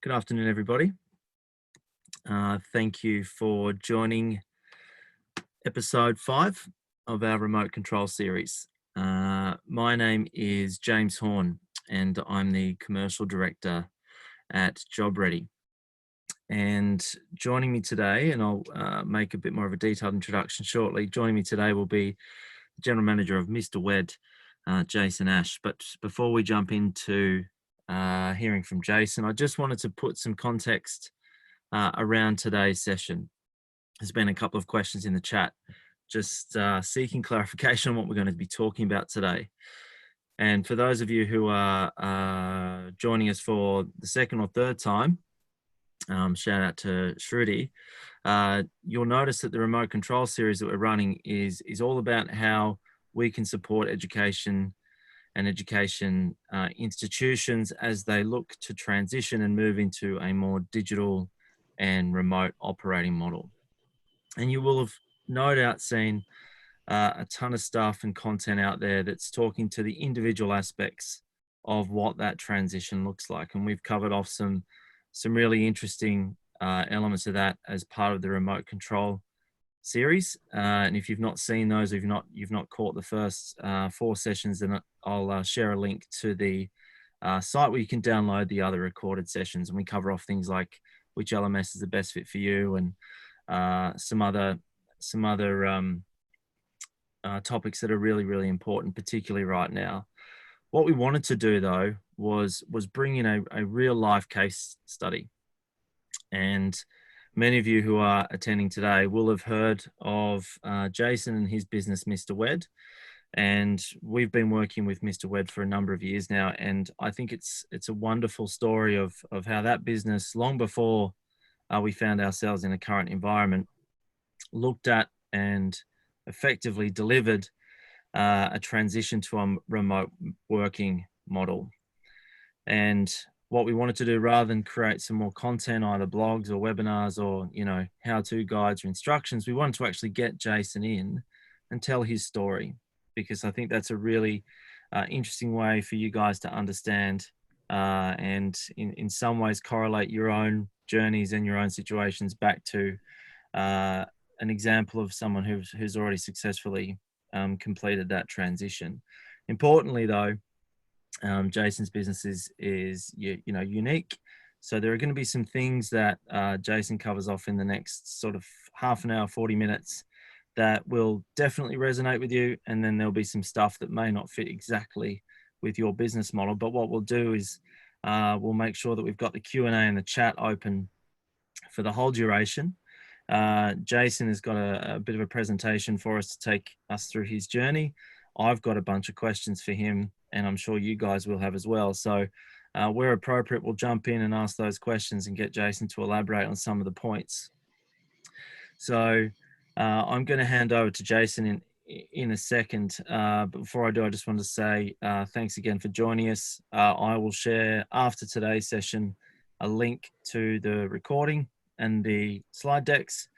Good afternoon, everybody. Thank you for joining episode 5 of our remote control series. My name is James Horn, and I'm the commercial director at JobReady. And joining me today, and I'll make a bit more of a detailed introduction shortly, joining me today will be the general manager of Mr. Wed, Jason Ash. But before we jump into hearing from Jason, I just wanted to put some context around today's session. There's been a couple of questions in the chat, just seeking clarification on what we're going to be talking about today. And for those of you who are joining us for the second or third time, shout out to Shruti, you'll notice that the remote control series that we're running is all about how we can support education and education institutions as they look to transition and move into a more digital and remote operating model. And you will have no doubt seen a ton of stuff and content out there that's talking to the individual aspects of what that transition looks like. And we've covered off some really interesting elements of that as part of the remote control series. And if you've not seen those, if you've not caught the first 4 sessions, then I'll share a link to the site where you can download the other recorded sessions. And we cover off things like which LMS is the best fit for you, and some other topics that are really important, particularly right now. What we wanted to do though was bring in a real life case study. And many of you who are attending today will have heard of Jason and his business, Mr. Wed. And we've been working with Mr. Wed for a number of years now. And I think it's a wonderful story of how that business, long before we found ourselves in a current environment, looked at and effectively delivered a transition to a remote working model. And what we wanted to do, rather than create some more content, either blogs or webinars or, how-to guides or instructions, we wanted to actually get Jason in and tell his story, because I think that's a really interesting way for you guys to understand and in some ways correlate your own journeys and your own situations back to an example of someone who's already successfully completed that transition. Importantly though, Jason's business is unique. So there are going to be some things that Jason covers off in the next sort of half an hour, 40 minutes that will definitely resonate with you. And then there'll be some stuff that may not fit exactly with your business model. But what we'll do is we'll make sure that we've got the Q&A and the chat open for the whole duration. Jason has got a bit of a presentation for us to take us through his journey. I've got a bunch of questions for him, and I'm sure you guys will have as well. So where appropriate, we'll jump in and ask those questions and get Jason to elaborate on some of the points. So I'm going to hand over to Jason in a second. But before I do, I just want to say thanks again for joining us. I will share after today's session a link to the recording and the slide decks,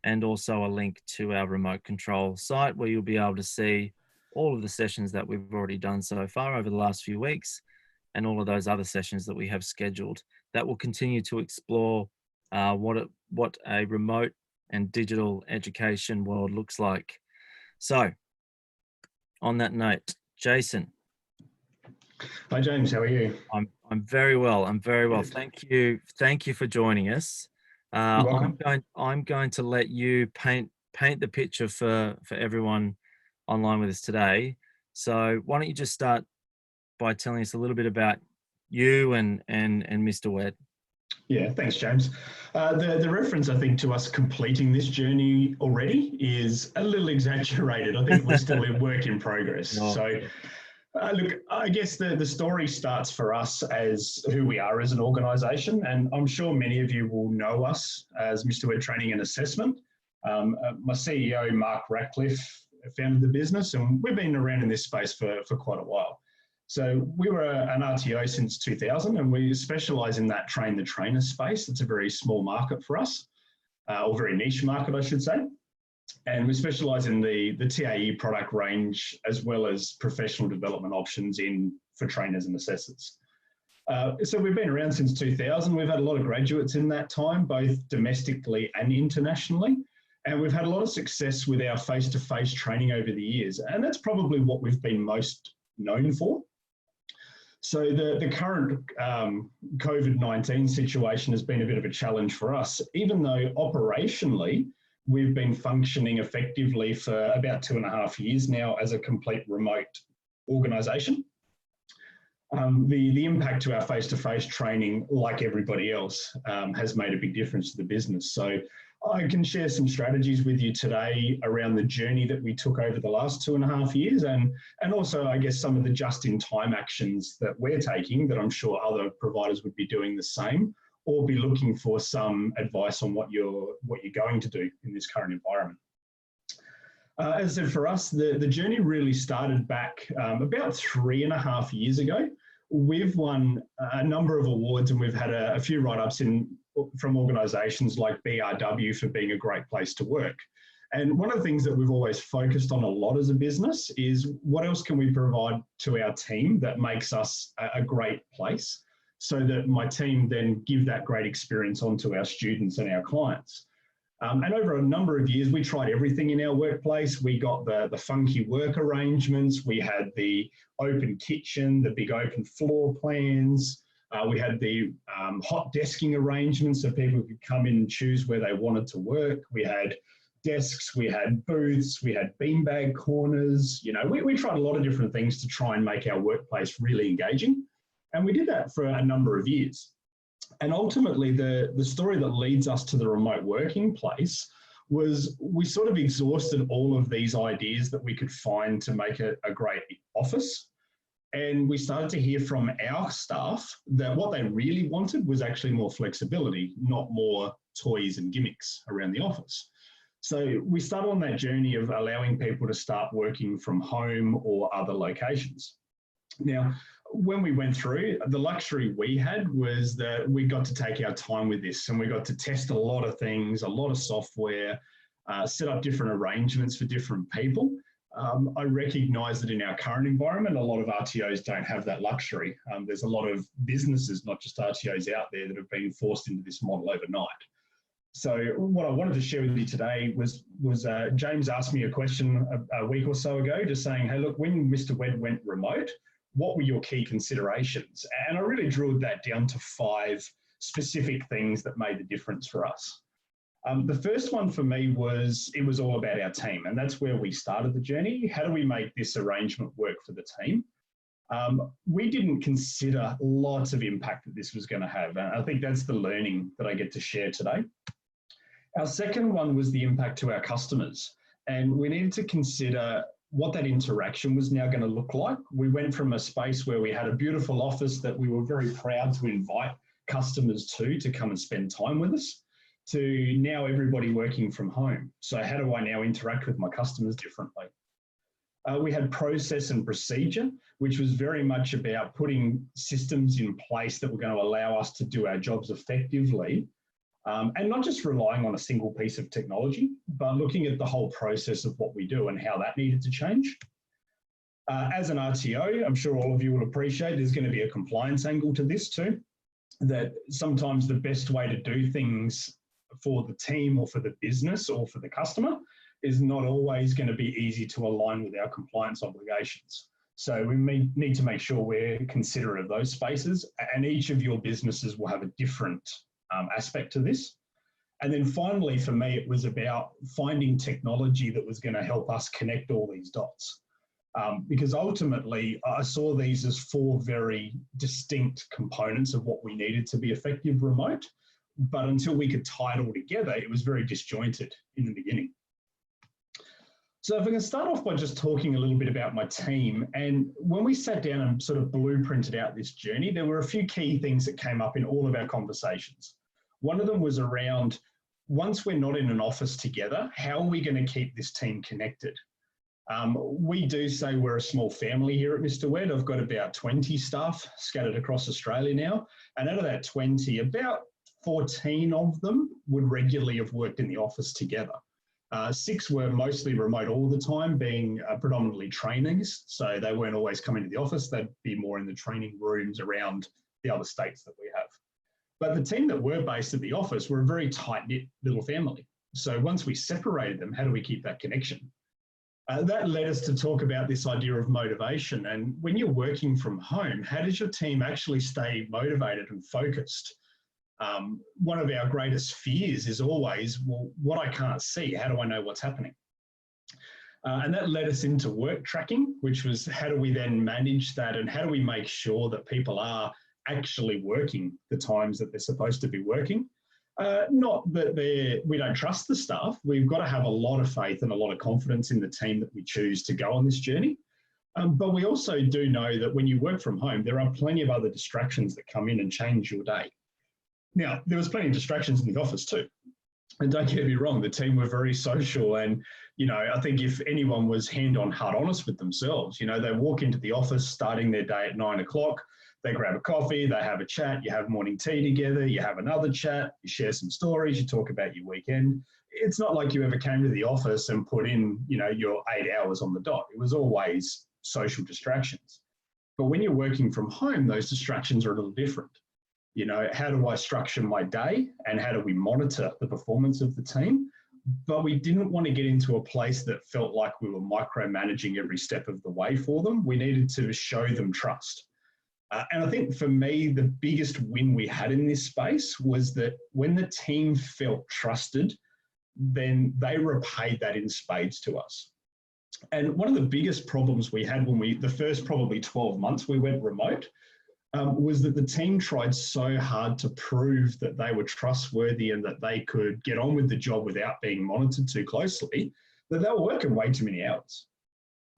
and also a link to our remote control site where you'll be able to see all of the sessions that we've already done so far over the last few weeks, and all of those other sessions that we have scheduled that will continue to explore what a remote and digital education world looks like. So on that note, Jason. Hi James, how are you? I'm very well. I'm very well. Thank you for joining us. I'm going to let you paint the picture for everyone online with us today. So why don't you just start by telling us a little bit about you and Mr. Wed. Yeah, thanks, James. The reference, I think, to us completing this journey already is a little exaggerated. I think we're still in work in progress. Oh. So, look, I guess the story starts for us as who we are as an organisation, and I'm sure many of you will know us as Mr. Wed Training and Assessment. My CEO, Mark Ratcliffe, founded the business, and we've been around in this space for quite a while. So we were an RTO since 2000, and we specialise in that train the trainer space. It's a very small market for us, or very niche market, I should say. And we specialise in the TAE product range, as well as professional development options for trainers and assessors. So we've been around since 2000. We've had a lot of graduates in that time, both domestically and internationally. And we've had a lot of success with our face-to-face training over the years. And that's probably what we've been most known for. So the current COVID-19 situation has been a bit of a challenge for us, even though operationally we've been functioning effectively for about 2.5 years now as a complete remote organisation. The impact to our face-to-face training, like everybody else, has made a big difference to the business. So I can share some strategies with you today around the journey that we took over the last 2.5 years, and also, I guess, some of the just-in-time actions that we're taking that I'm sure other providers would be doing the same, or be looking for some advice on what you're going to do in this current environment. As I said, for us, the journey really started back about 3.5 years ago. We've won a number of awards, and we've had a few write-ups from organisations like BRW for being a great place to work. And one of the things that we've always focused on a lot as a business is what else can we provide to our team that makes us a great place, so that my team then give that great experience onto our students and our clients. And over a number of years, we tried everything in our workplace. We got the funky work arrangements. We had the open kitchen, the big open floor plans. We had the hot desking arrangements so people could come in and choose where they wanted to work. We had desks, we had booths, we had beanbag corners. You know, we tried a lot of different things to try and make our workplace really engaging. And we did that for a number of years. And ultimately, the story that leads us to the remote working place was we sort of exhausted all of these ideas that we could find to make it a great office. And we started to hear from our staff that what they really wanted was actually more flexibility, not more toys and gimmicks around the office. So we started on that journey of allowing people to start working from home or other locations. Now, when we went through, the luxury we had was that we got to take our time with this, and we got to test a lot of things, a lot of software, set up different arrangements for different people. I recognise that in our current environment, a lot of RTOs don't have that luxury. There's a lot of businesses, not just RTOs out there, that have been forced into this model overnight. So what I wanted to share with you today was James asked me a question a week or so ago, just saying, hey, look, when Mr. Wed went remote, what were your key considerations? And I really drilled that down to 5 specific things that made the difference for us. The first one for me was, it was all about our team, and that's where we started the journey. How do we make this arrangement work for the team? We didn't consider lots of impact that this was going to have, and I think that's the learning that I get to share today. Our second one was the impact to our customers, and we needed to consider what that interaction was now going to look like. We went from a space where we had a beautiful office that we were very proud to invite customers to come and spend time with us, to now everybody working from home. So how do I now interact with my customers differently? We had process and procedure, which was very much about putting systems in place that were going to allow us to do our jobs effectively, and not just relying on a single piece of technology, but looking at the whole process of what we do and how that needed to change. As an RTO, I'm sure all of you will appreciate there's going to be a compliance angle to this too, that sometimes the best way to do things for the team or for the business or for the customer is not always going to be easy to align with our compliance obligations. So we need to make sure we're considerate of those spaces, and each of your businesses will have a different aspect to this. And then finally, for me, it was about finding technology that was going to help us connect all these dots. Because ultimately, I saw these as 4 very distinct components of what we needed to be effective remote. But until we could tie it all together, it was very disjointed in the beginning. So if I can start off by just talking a little bit about my team, and when we sat down and sort of blueprinted out this journey, there were a few key things that came up in all of our conversations. One of them was around, once we're not in an office together, how are we going to keep this team connected? We do say we're a small family here at Mr. Wed. I've got about 20 staff scattered across Australia now, and out of that 20, about 14 of them would regularly have worked in the office together. 6 were mostly remote all the time, being predominantly trainees, so they weren't always coming to the office. They'd be more in the training rooms around the other states that we have. But the team that were based at the office were a very tight-knit little family. So once we separated them, how do we keep that connection? That led us to talk about this idea of motivation. And when you're working from home, how does your team actually stay motivated and focused? One of our greatest fears is always, well, what I can't see, how do I know what's happening? And that led us into work tracking, which was how do we then manage that and how do we make sure that people are actually working the times that they're supposed to be working? Not that we don't trust the staff. We've got to have a lot of faith and a lot of confidence in the team that we choose to go on this journey. But we also do know that when you work from home, there are plenty of other distractions that come in and change your day. Now, there was plenty of distractions in the office too. And don't get me wrong, the team were very social. And, you know, I think if anyone was hand-on heart honest with themselves, you know, they walk into the office starting their day at 9 o'clock, they grab a coffee, they have a chat, you have morning tea together, you have another chat, you share some stories, you talk about your weekend. It's not like you ever came to the office and put in, you know, your 8 hours on the dot. It was always social distractions. But when you're working from home, those distractions are a little different. You know, how do I structure my day and how do we monitor the performance of the team? But we didn't want to get into a place that felt like we were micromanaging every step of the way for them. We needed to show them trust. And I think for me, the biggest win we had in this space was that when the team felt trusted, then they repaid that in spades to us. And one of the biggest problems we had when the first probably 12 months we went remote, was that the team tried so hard to prove that they were trustworthy and that they could get on with the job without being monitored too closely, that they were working way too many hours.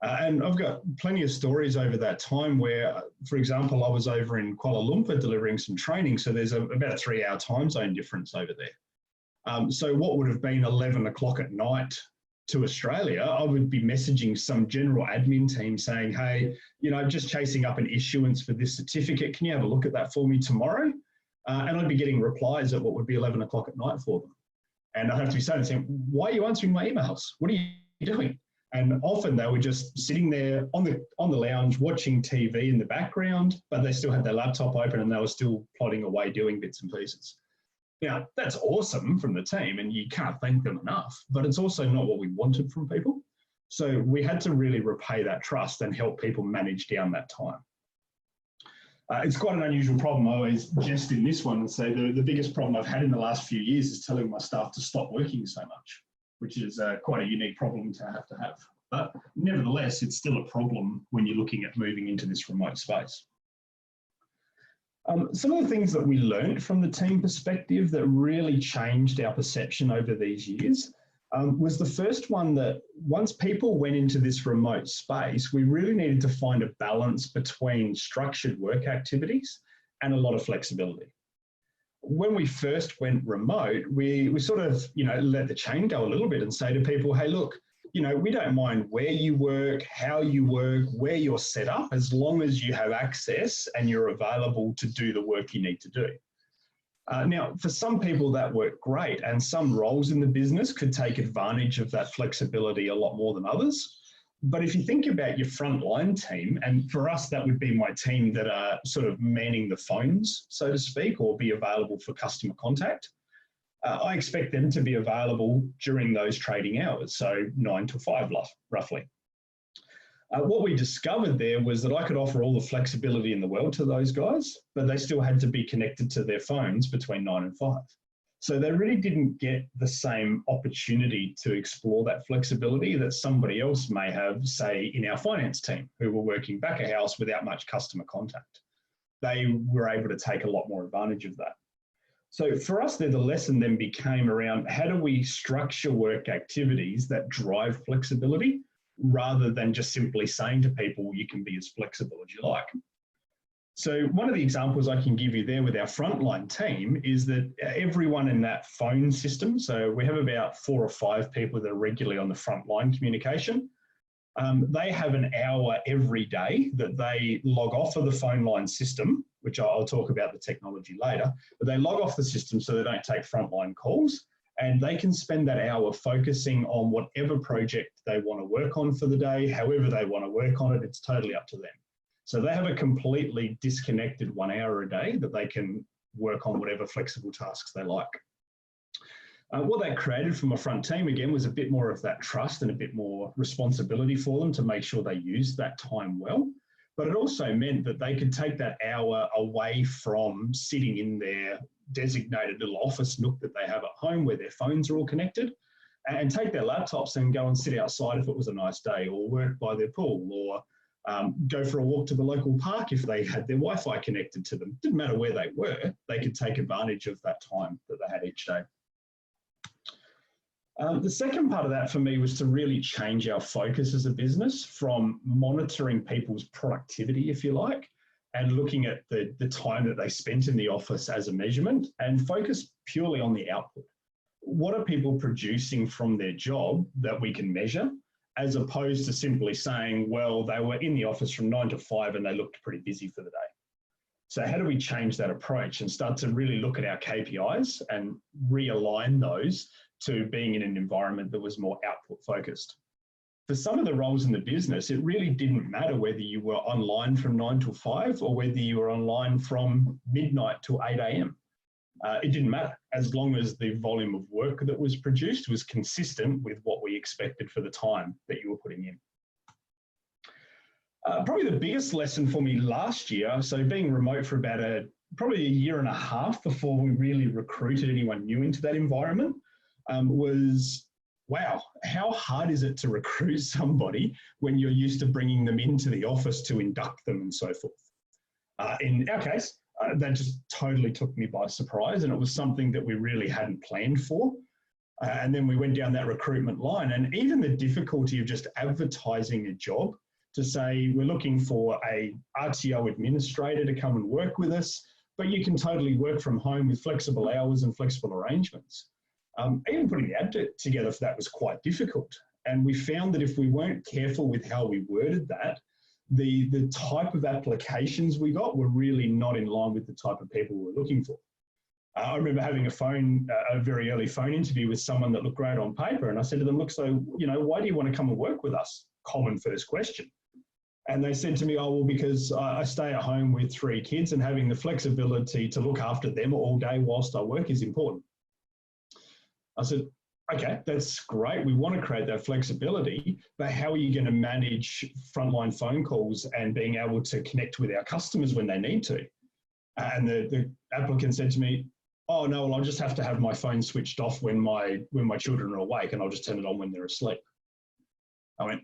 And I've got plenty of stories over that time where, for example, I was over in Kuala Lumpur delivering some training. So there's about a 3-hour time zone difference over there. So what would have been 11 o'clock at night to Australia, I would be messaging some general admin team saying, hey, you know, just chasing up an issuance for this certificate. Can you have a look at that for me tomorrow? And I'd be getting replies at what would be 11 o'clock at night for them. And I'd have to be saying, why are you answering my emails? What are you doing? And often they were just sitting there on the lounge watching TV in the background, but they still had their laptop open and they were still plodding away doing bits and pieces. Now, that's awesome from the team and you can't thank them enough, but it's also not what we wanted from people. So we had to really repay that trust and help people manage down that time. It's quite an unusual problem. I always jest in this one and say the biggest problem I've had in the last few years is telling my staff to stop working so much, which is quite a unique problem to have. But nevertheless, it's still a problem when you're looking at moving into this remote space. Some of the things that we learned from the team perspective that really changed our perception over these years was the first one that once people went into this remote space, we really needed to find a balance between structured work activities and a lot of flexibility. When we first went remote, we sort of, you know, let the chain go a little bit and say to people, hey, look, you know, we don't mind where you work, how you work, where you're set up, as long as you have access and you're available to do the work you need to do. Now, for some people that worked great, and some roles in the business could take advantage of that flexibility a lot more than others. But if you think about your frontline team, and for us, that would be my team that are sort of manning the phones, so to speak, or be available for customer contact. I expect them to be available during those trading hours, so 9 to 5 roughly. What we discovered there was that I could offer all the flexibility in the world to those guys, but they still had to be connected to their phones between 9 and 5. So they really didn't get the same opportunity to explore that flexibility that somebody else may have, say, in our finance team, who were working back a house without much customer contact. They were able to take a lot more advantage of that. So for us, the lesson then became around how do we structure work activities that drive flexibility rather than just simply saying to people, you can be as flexible as you like. So one of the examples I can give you there with our frontline team is that everyone in that phone system, so we have about 4 or 5 people that are regularly on the frontline communication, they have an hour every day that they log off of the phone line system, which I'll talk about the technology later, but they log off the system so they don't take frontline calls, and they can spend that hour focusing on whatever project they want to work on for the day, however they want to work on it, it's totally up to them. So they have a completely disconnected 1 hour a day that they can work on whatever flexible tasks they like. What that created for my front team, again, was a bit more of that trust and a bit more responsibility for them to make sure they used that time well. But it also meant that they could take that hour away from sitting in their designated little office nook that they have at home where their phones are all connected, and take their laptops and go and sit outside if it was a nice day, or work by their pool, or go for a walk to the local park if they had their Wi-Fi connected to them. Didn't matter where they were, they could take advantage of that time that they had each day. The second part of that for me was to really change our focus as a business from monitoring people's productivity, if you like, and looking at the time that they spent in the office as a measurement, and focus purely on the output. What are people producing from their job that we can measure, as opposed to simply saying, well, they were in the office from 9 to 5 and they looked pretty busy for the day. So how do we change that approach and start to really look at our KPIs and realign those to being in an environment that was more output focused? For some of the roles in the business, it really didn't matter whether you were online from 9 to 5 or whether you were online from midnight to 8 a.m. It didn't matter, as long as the volume of work that was produced was consistent with what we expected for the time that you were putting in. Probably the biggest lesson for me last year, so being remote for about probably a year and a half before we really recruited anyone new into that environment, was, wow, how hard is it to recruit somebody when you're used to bringing them into the office to induct them and so forth? In our case, that just totally took me by surprise, and it was something that we really hadn't planned for. And then we went down that recruitment line, and even the difficulty of just advertising a job to say, we're looking for a RTO administrator to come and work with us, but you can totally work from home with flexible hours and flexible arrangements. Even putting the ad together for that was quite difficult. And we found that if we weren't careful with how we worded that, the type of applications we got were really not in line with the type of people we were looking for. I remember having a very early phone interview with someone that looked great on paper. And I said to them, look, so, why do you want to come and work with us? Common first question. And they said to me, oh, well, because I stay at home with 3 kids and having the flexibility to look after them all day whilst I work is important. I said, okay, that's great. We want to create that flexibility, but how are you going to manage frontline phone calls and being able to connect with our customers when they need to? And the applicant said to me, oh, no, well, I'll just have to have my phone switched off when my children are awake, and I'll just turn it on when they're asleep. I went,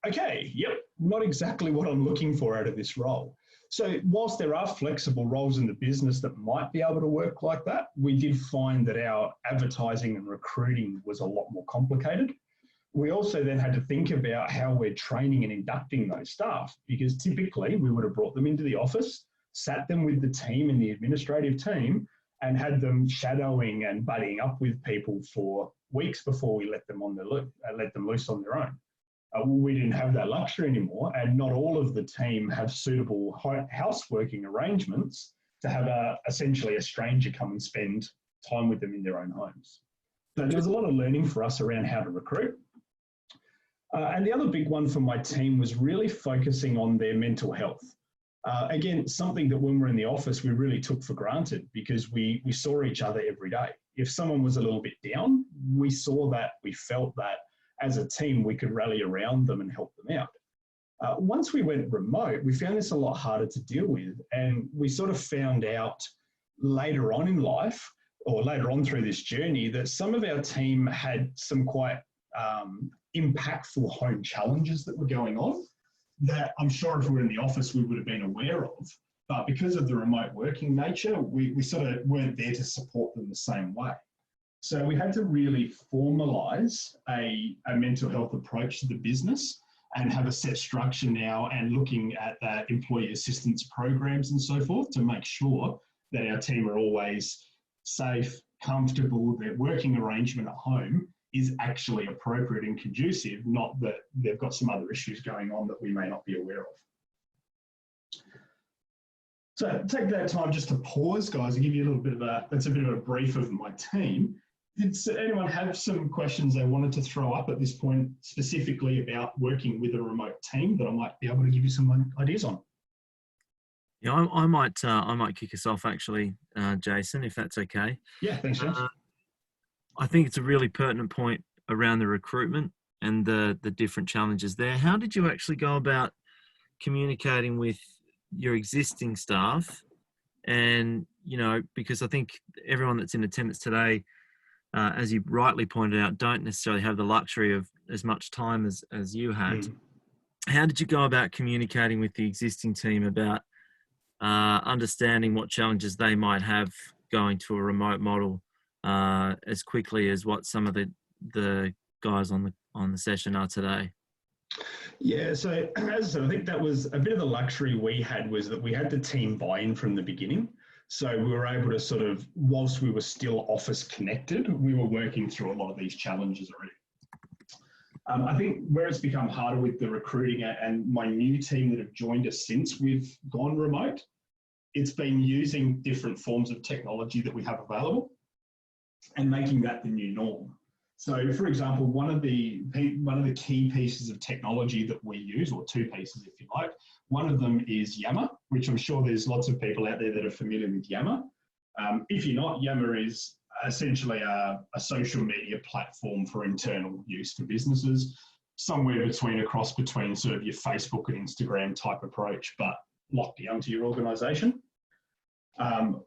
okay, yep, not exactly what I'm looking for out of this role. So whilst there are flexible roles in the business that might be able to work like that, we did find that our advertising and recruiting was a lot more complicated. We also then had to think about how we're training and inducting those staff, because typically we would have brought them into the office, sat them with the team in the administrative team, and had them shadowing and buddying up with people for weeks before we let them loose on their own. We didn't have that luxury anymore, and not all of the team have suitable houseworking arrangements to have essentially a stranger come and spend time with them in their own homes. So there was a lot of learning for us around how to recruit. And the other big one for my team was really focusing on their mental health. Again, something that when we're in the office, we really took for granted, because we saw each other every day. If someone was a little bit down, we saw that, we felt that. As a team, we could rally around them and help them out. Once we went remote, we found this a lot harder to deal with, and we sort of found out later on in life, or later on through this journey, that some of our team had some quite impactful home challenges that were going on that I'm sure if we were in the office we would have been aware of, but because of the remote working nature, we sort of weren't there to support them the same way. So we had to really formalise a mental health approach to the business and have a set structure now, and looking at employee assistance programs and so forth to make sure that our team are always safe, comfortable, their working arrangement at home is actually appropriate and conducive, not that they've got some other issues going on that we may not be aware of. So take that time just to pause, guys, and give you a little bit of that's a bit of a brief of my team. Did anyone have some questions they wanted to throw up at this point, specifically about working with a remote team that I might be able to give you some ideas on? Yeah, I might kick us off actually, Jason, if that's okay. Yeah, thanks, James. Uh, I think it's a really pertinent point around the recruitment and the different challenges there. How did you actually go about communicating with your existing staff? And because I think everyone that's in attendance today, as you rightly pointed out, don't necessarily have the luxury of as much time as you had. Mm. How did you go about communicating with the existing team about understanding what challenges they might have going to a remote model as quickly as what some of the guys on the session are today? Yeah, so as I said, I think that was a bit of the luxury we had was that we had the team buy-in from the beginning. So we were able to sort of, whilst we were still office connected, we were working through a lot of these challenges already. I think where it's become harder with the recruiting and my new team that have joined us since we've gone remote, it's been using different forms of technology that we have available and making that the new norm. So, for example, one of the key pieces of technology that we use, or two pieces, if you like, one of them is Yammer, which I'm sure there's lots of people out there that are familiar with Yammer. If you're not, Yammer is essentially a social media platform for internal use for businesses, somewhere between a cross between sort of your Facebook and Instagram type approach, but locked down to your organisation.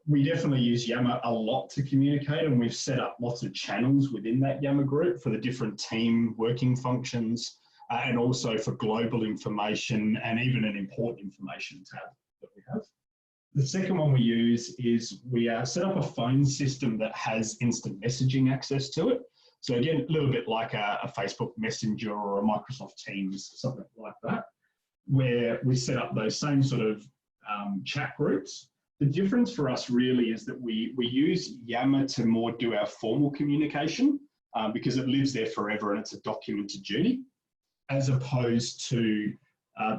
We definitely use Yammer a lot to communicate, and we've set up lots of channels within that Yammer group for the different team working functions and also for global information and even an important information tab that we have. The second one we use is we set up a phone system that has instant messaging access to it. So again, a little bit like a Facebook Messenger or a Microsoft Teams, something like that, where we set up those same sort of chat groups. The difference for us really is that we use Yammer to more do our formal communication because it lives there forever and it's a documented duty, as opposed to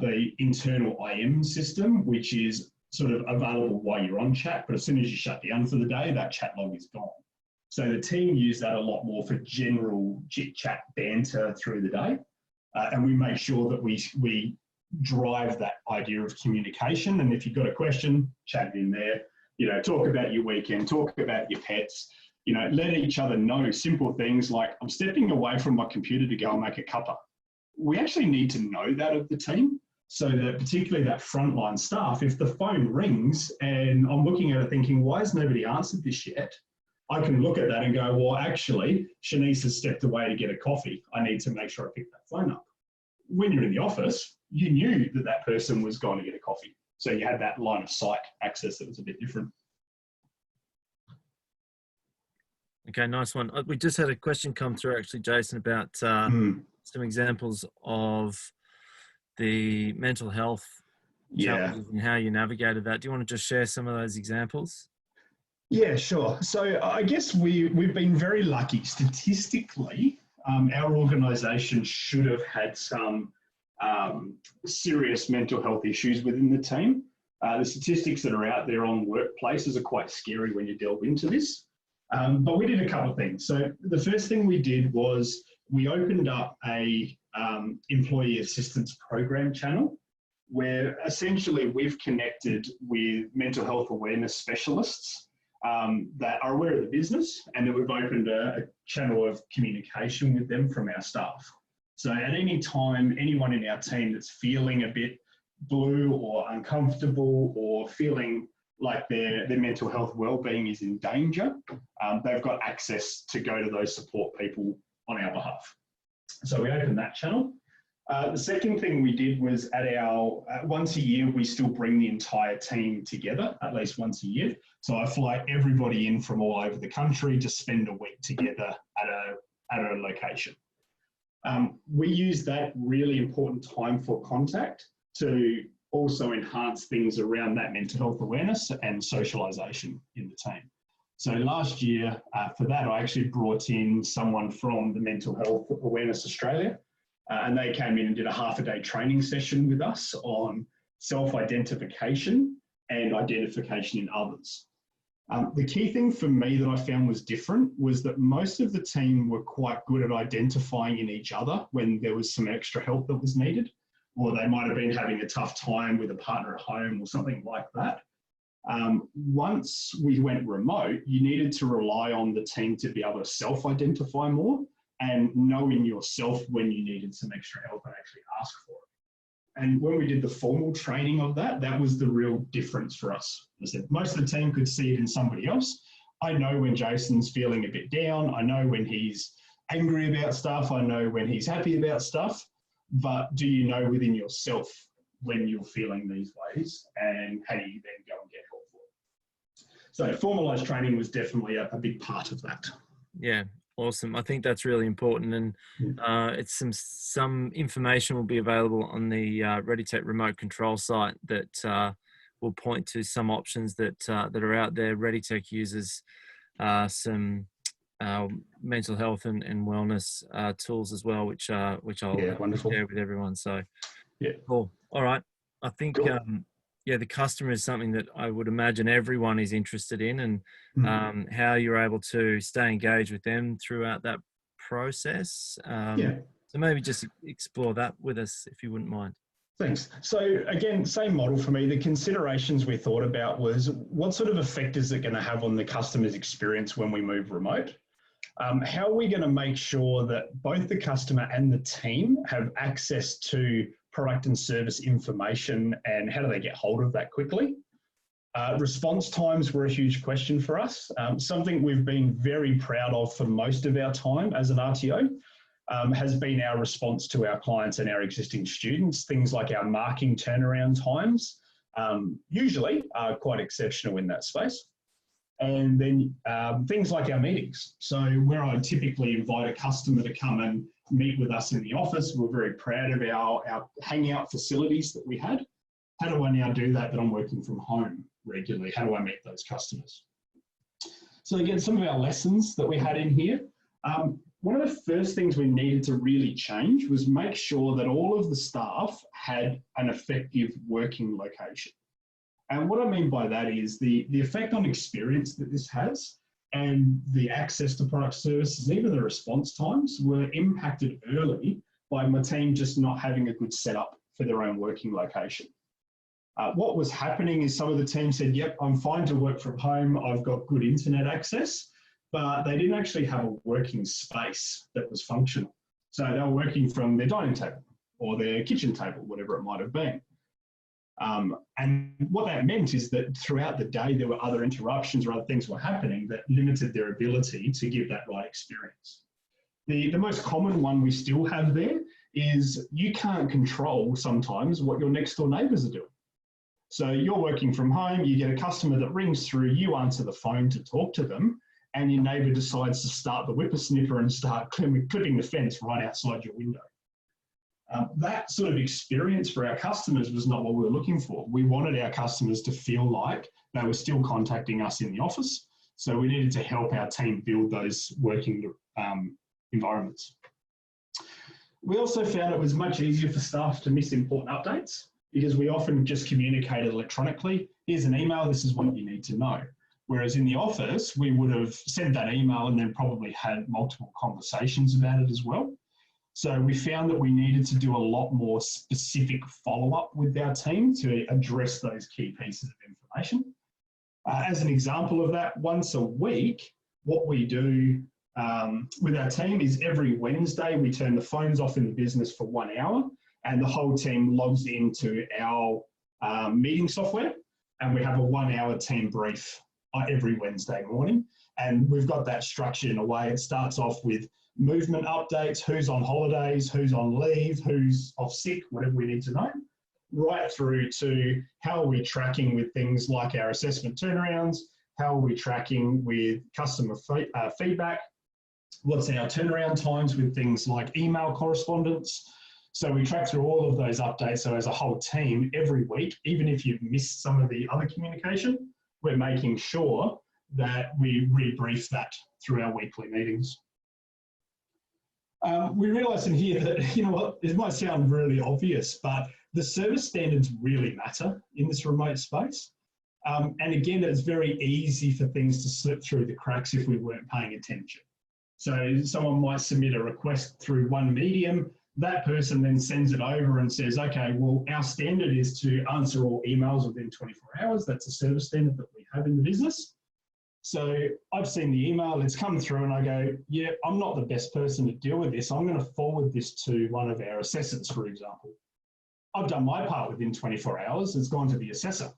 the internal IM system, which is sort of available while you're on chat, but as soon as you shut down for the day, that chat log is gone. So the team use that a lot more for general chit-chat banter through the day. And we make sure that we drive that idea of communication. And if you've got a question, chat it in there. Talk about your weekend, talk about your pets, let each other know simple things like, I'm stepping away from my computer to go and make a cuppa. We actually need to know that of the team, so that particularly that frontline staff, if the phone rings and I'm looking at it thinking, why has nobody answered this yet? I can look at that and go, well, actually, Shanice has stepped away to get a coffee. I need to make sure I pick that phone up. When you're in the office, you knew that that person was going to get a coffee. So you had that line of sight access that was a bit different. Okay, nice one. We just had a question come through actually, Jason, about some examples of the mental health challenges and how you navigated that. Do you want to just share some of those examples? Yeah, sure. So I guess we've been very lucky. Statistically, our organisation should have had some serious mental health issues within the team. The statistics that are out there on workplaces are quite scary when you delve into this. But we did a couple of things. So the first thing we did was we opened up a employee assistance program channel where essentially we've connected with mental health awareness specialists that are aware of the business, and then we've opened a channel of communication with them from our staff. So at any time, anyone in our team that's feeling a bit blue or uncomfortable or feeling like their mental health well-being is in danger, they've got access to go to those support people on our behalf. So we opened that channel. The second thing we did was at our, once a year, we still bring the entire team together, at least once a year. So I fly everybody in from all over the country to spend a week together at a location. We use that really important time for contact to also enhance things around that mental health awareness and socialisation in the team. So last year, for that, I actually brought in someone from the Mental Health Awareness Australia, and they came in and did a half-a-day training session with us on self-identification and identification in others. The key thing for me that I found was different was that most of the team were quite good at identifying in each other when there was some extra help that was needed. or they might have been having a tough time with a partner at home or something like that. Once we went remote, you needed to rely on the team to be able to self-identify more and know in yourself when you needed some extra help and actually ask for it. And when we did the formal training of that, that was the real difference for us. I said, most of the team could see it in somebody else. I know when Jason's feeling a bit down. I know when he's angry about stuff. I know when he's happy about stuff. But do you know within yourself when you're feeling these ways, and how do you then go and get help for it? So formalised training was definitely a big part of that. Yeah, awesome. I think that's really important, and it's some information will be available on the ReadyTech remote control site that will point to some options that are out there. ReadyTech uses some mental health and wellness tools as well, which I'll share with everyone. So yeah, cool. All right. I think cool. the customer is something that I would imagine everyone is interested in, and how you're able to stay engaged with them throughout that process. So maybe just explore that with us, if you wouldn't mind. Thanks. So again, same model for me. The considerations we thought about was, what sort of effect is it going to have on the customer's experience when we move remote? How are we going to make sure that both the customer and the team have access to product and service information, and how do they get hold of that quickly? Response times were a huge question for us. Something we've been very proud of for most of our time as an RTO has been our response to our clients and our existing students. Things like our marking turnaround times usually are quite exceptional in that space. And then things like our meetings. So where I typically invite a customer to come and meet with us in the office, we're very proud of our hangout facilities that we had. How do I now do that I'm working from home regularly? How do I meet those customers? So again, some of our lessons that we had in here. One of the first things we needed to really change was make sure that all of the staff had an effective working location. And what I mean by that is the effect on experience that this has, and the access to product services, even the response times, were impacted early by my team just not having a good setup for their own working location. What was happening is some of the team said, yep, I'm fine to work from home, I've got good internet access, but they didn't actually have a working space that was functional. So they were working from their dining table or their kitchen table, whatever it might have been. And what that meant is that throughout the day, there were other interruptions or other things were happening that limited their ability to give that right experience. The most common one we still have there is you can't control sometimes what your next door neighbours are doing. So you're working from home, you get a customer that rings through, you answer the phone to talk to them, and your neighbour decides to start the whippersnipper and start clipping the fence right outside your window. That sort of experience for our customers was not what we were looking for. We wanted our customers to feel like they were still contacting us in the office. So we needed to help our team build those working environments. We also found it was much easier for staff to miss important updates because we often just communicated electronically. Here's an email, this is what you need to know. Whereas in the office, we would have sent that email and then probably had multiple conversations about it as well. So we found that we needed to do a lot more specific follow-up with our team to address those key pieces of information. As an example of that, once a week, what we do with our team is every Wednesday, we turn the phones off in the business for 1 hour, and the whole team logs into our meeting software, and we have a 1 hour team brief every Wednesday morning. And we've got that structured in a way. It starts off with movement updates, who's on holidays, who's on leave, who's off sick, whatever we need to know, right through to how are we tracking with things like our assessment turnarounds, how are we tracking with customer feedback, what's our turnaround times with things like email correspondence. So we track through all of those updates. So as a whole team, every week, even if you've missed some of the other communication, we're making sure that we rebrief that through our weekly meetings. We realise in here that, you know what, it might sound really obvious, but the service standards really matter in this remote space. And again, it's very easy for things to slip through the cracks if we weren't paying attention. So someone might submit a request through one medium, That person then sends it over and says, okay, well, our standard is to answer all emails within 24 hours. That's a service standard that we have in the business. So I've seen the email, it's come through, and I go, yeah, I'm not the best person to deal with this. I'm going to forward this to one of our assessors, for example. I've done my part within 24 hours. It's gone to the assessor.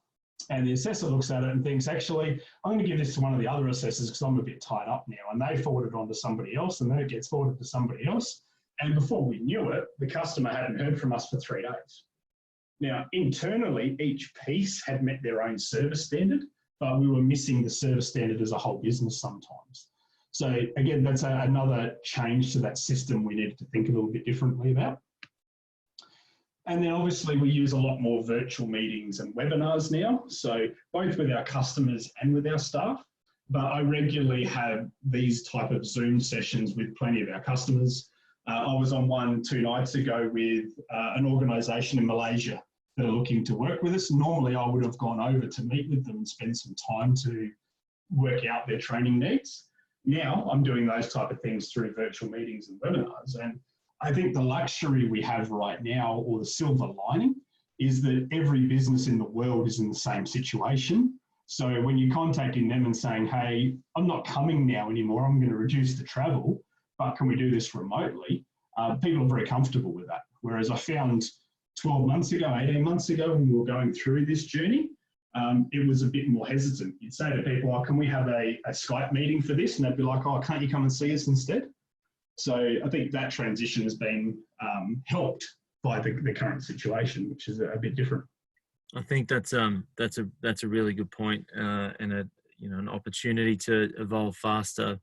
And the assessor looks at it and thinks, actually, I'm going to give this to one of the other assessors because I'm a bit tied up now. And they forward it on to somebody else, and then it gets forwarded to somebody else. And before we knew it, the customer hadn't heard from us for 3 days. Now, internally, each piece had met their own service standard, but we were missing the service standard as a whole business sometimes. So again, that's another change to that system we needed to think a little bit differently about. And then obviously we use a lot more virtual meetings and webinars now. So both with our customers and with our staff, but I regularly have these type of Zoom sessions with plenty of our customers. I was on one 2 nights ago with an organisation in Malaysia that are looking to work with us. Normally I would have gone over to meet with them and spend some time to work out their training needs. Now I'm doing those type of things through virtual meetings and webinars. And I think the luxury we have right now, or the silver lining, is that every business in the world is in the same situation. So when you're contacting them and saying, hey, I'm not coming now anymore, I'm going to reduce the travel, but can we do this remotely? People are very comfortable with that. Whereas I found 12 months ago, 18 months ago, when we were going through this journey, it was a bit more hesitant. You'd say to people, oh, can we have a Skype meeting for this? And they'd be like, oh, can't you come and see us instead? So I think that transition has been helped by the current situation, which is a bit different. I think that's a really good point, and an opportunity to evolve faster.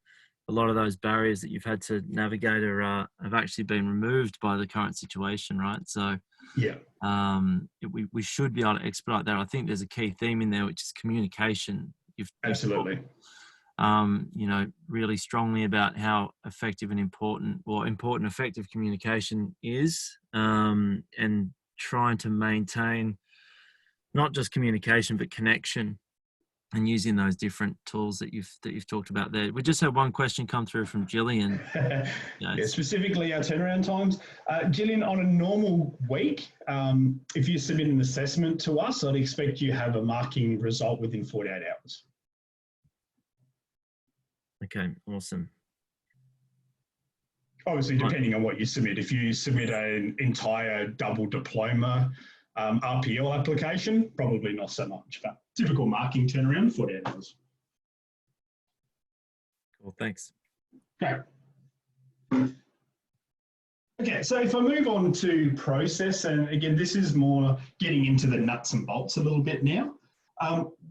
A lot of those barriers that you've had to navigate have actually been removed by the current situation, right? So yeah, we should be able to expedite that. I think there's a key theme in there, which is communication. You've absolutely. Talked, really strongly about how effective and important effective communication is, and trying to maintain not just communication but connection, and using those different tools that you've talked about there. We just had one question come through from Gillian. Yeah, specifically our turnaround times. Gillian, on a normal week, if you submit an assessment to us, I'd expect you have a marking result within 48 hours. Okay, awesome. Obviously, depending on what you submit. If you submit an entire double diploma RPL application, probably not so much, but typical marking turnaround, 48 hours. Cool, thanks. Okay. Okay, so if I move on to process, and again, this is more getting into the nuts and bolts a little bit now.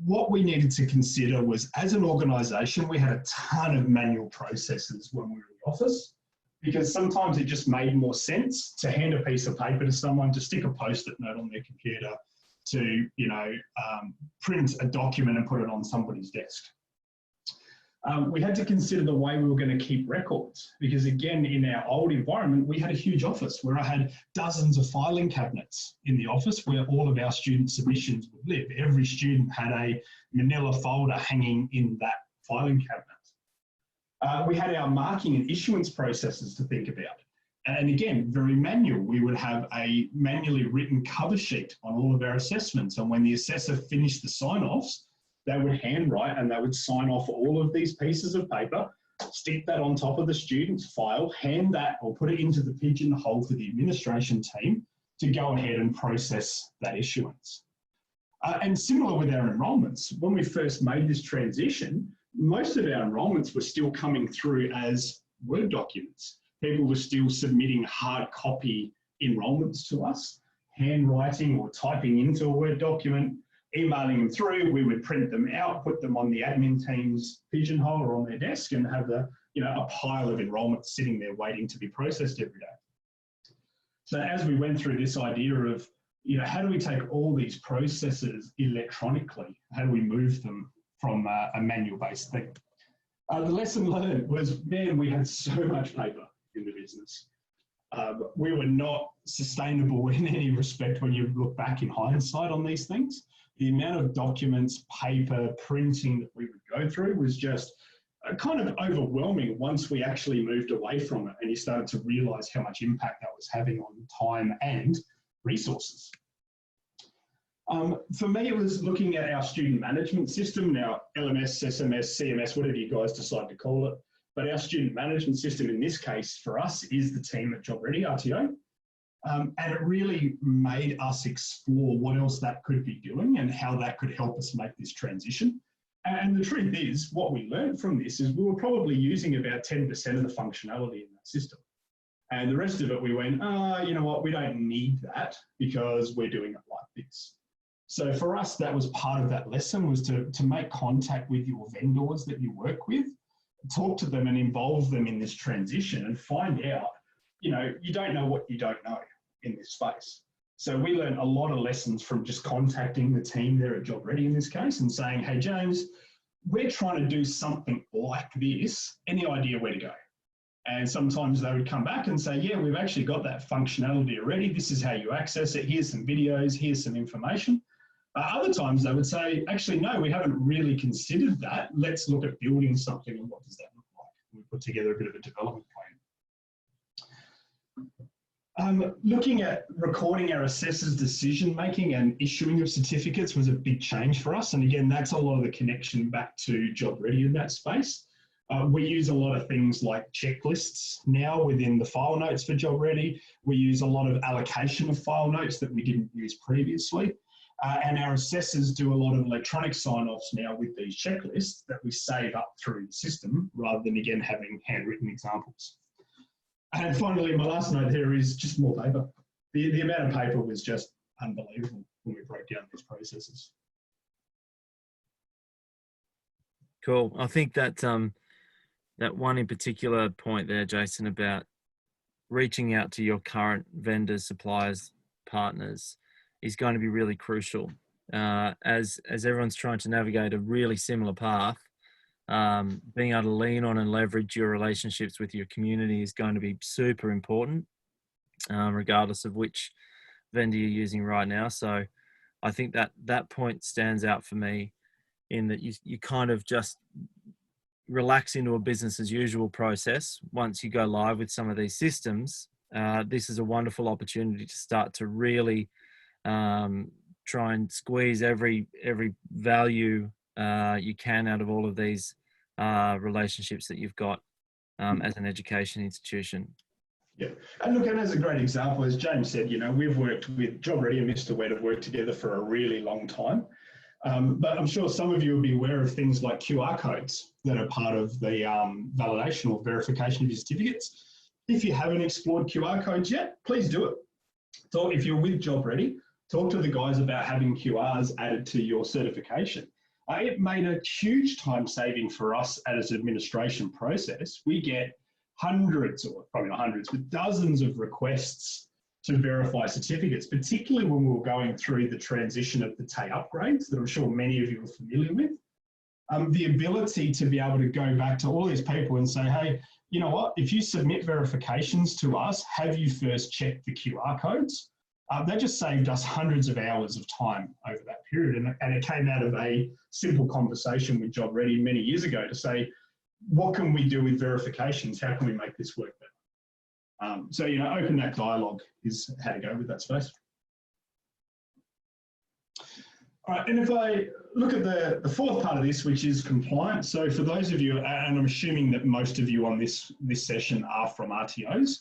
What we needed to consider was, as an organisation, we had a ton of manual processes when we were in the office, because sometimes it just made more sense to hand a piece of paper to someone, to stick a post-it note on their computer, to print a document and put it on somebody's desk. We had to consider the way we were going to keep records, because again, in our old environment, we had a huge office where I had dozens of filing cabinets in the office where all of our student submissions would live. Every student had a manila folder hanging in that filing cabinet. We had our marking and issuance processes to think about. And again, very manual. We would have a manually written cover sheet on all of our assessments. And when the assessor finished the sign-offs, they would handwrite and they would sign off all of these pieces of paper, stick that on top of the student's file, hand that or put it into the pigeonhole for the administration team to go ahead and process that issuance. And similar with our enrolments, when we first made this transition, most of our enrolments were still coming through as Word documents. People were still submitting hard copy enrolments to us, handwriting or typing into a Word document, emailing them through. We would print them out, put them on the admin team's pigeonhole or on their desk, and have a pile of enrolments sitting there waiting to be processed every day. So as we went through this idea of, how do we take all these processes electronically? How do we move them from a manual-based thing? The lesson learned was, man, we had so much paper in the business. We were not sustainable in any respect when you look back in hindsight on these things. The amount of documents, paper, printing that we would go through was just kind of overwhelming once we actually moved away from it and you started to realise how much impact that was having on time and resources. For me, it was looking at our student management system, now LMS, SMS, CMS, whatever you guys decide to call it. But our student management system in this case for us is the team at Job Ready, RTO. And it really made us explore what else that could be doing and how that could help us make this transition. And the truth is, what we learned from this is we were probably using about 10% of the functionality in that system. And the rest of it, we went, you know what, we don't need that because we're doing it like this. So for us, that was part of that lesson, was to make contact with your vendors that you work with, talk to them and involve them in this transition and find out, you know, you don't know what you don't know in this space. So we learned a lot of lessons from just contacting the team there at Job Ready in this case and saying, hey, James, we're trying to do something like this. Any idea where to go? And sometimes they would come back and say, yeah, we've actually got that functionality already. This is how you access it. Here's some videos. Here's some information. Other times they would say, actually, no, we haven't really considered that. Let's look at building something and what does that look like? We put together a bit of a development plan. Looking at recording our assessors' decision-making and issuing of certificates was a big change for us. And again, that's a lot of the connection back to Job Ready in that space. We use a lot of things like checklists now within the file notes for Job Ready. We use a lot of allocation of file notes that we didn't use previously. And our assessors do a lot of electronic sign-offs now with these checklists that we save up through the system rather than, again, having handwritten examples. And finally, my last note here is just more paper. The amount of paper was just unbelievable when we broke down these processes. Cool. I think that that one in particular point there, Jason, about reaching out to your current vendors, suppliers, partners is going to be really crucial. As everyone's trying to navigate a really similar path, being able to lean on and leverage your relationships with your community is going to be super important, regardless of which vendor you're using right now. So I think that point stands out for me, in that you kind of just relax into a business as usual process. Once you go live with some of these systems, this is a wonderful opportunity to start to really try and squeeze every value you can out of all of these relationships that you've got as an education institution. Yeah, and look, and as a great example, as James said, you know, we've worked with Job Ready and Mr. Wet have worked together for a really long time. But I'm sure some of you will be aware of things like QR codes that are part of the validation or verification of your certificates. If you haven't explored QR codes yet, please do it. So if you're with Job Ready, talk to the guys about having QRs added to your certification. It made a huge time saving for us as an administration process. We get hundreds, or probably not hundreds, but dozens of requests to verify certificates, particularly when we were going through the transition of the TAE upgrades that I'm sure many of you are familiar with. The ability to be able to go back to all these people and say, hey, you know what, if you submit verifications to us, have you first checked the QR codes? That just saved us hundreds of hours of time over that period. And it came out of a simple conversation with Job Ready many years ago to say, what can we do with verifications? How can we make this work better? So, you know, open that dialogue is how to go with that space. All right, and if I look at the fourth part of this, which is compliance. So for those of you, and I'm assuming that most of you on this session are from RTOs,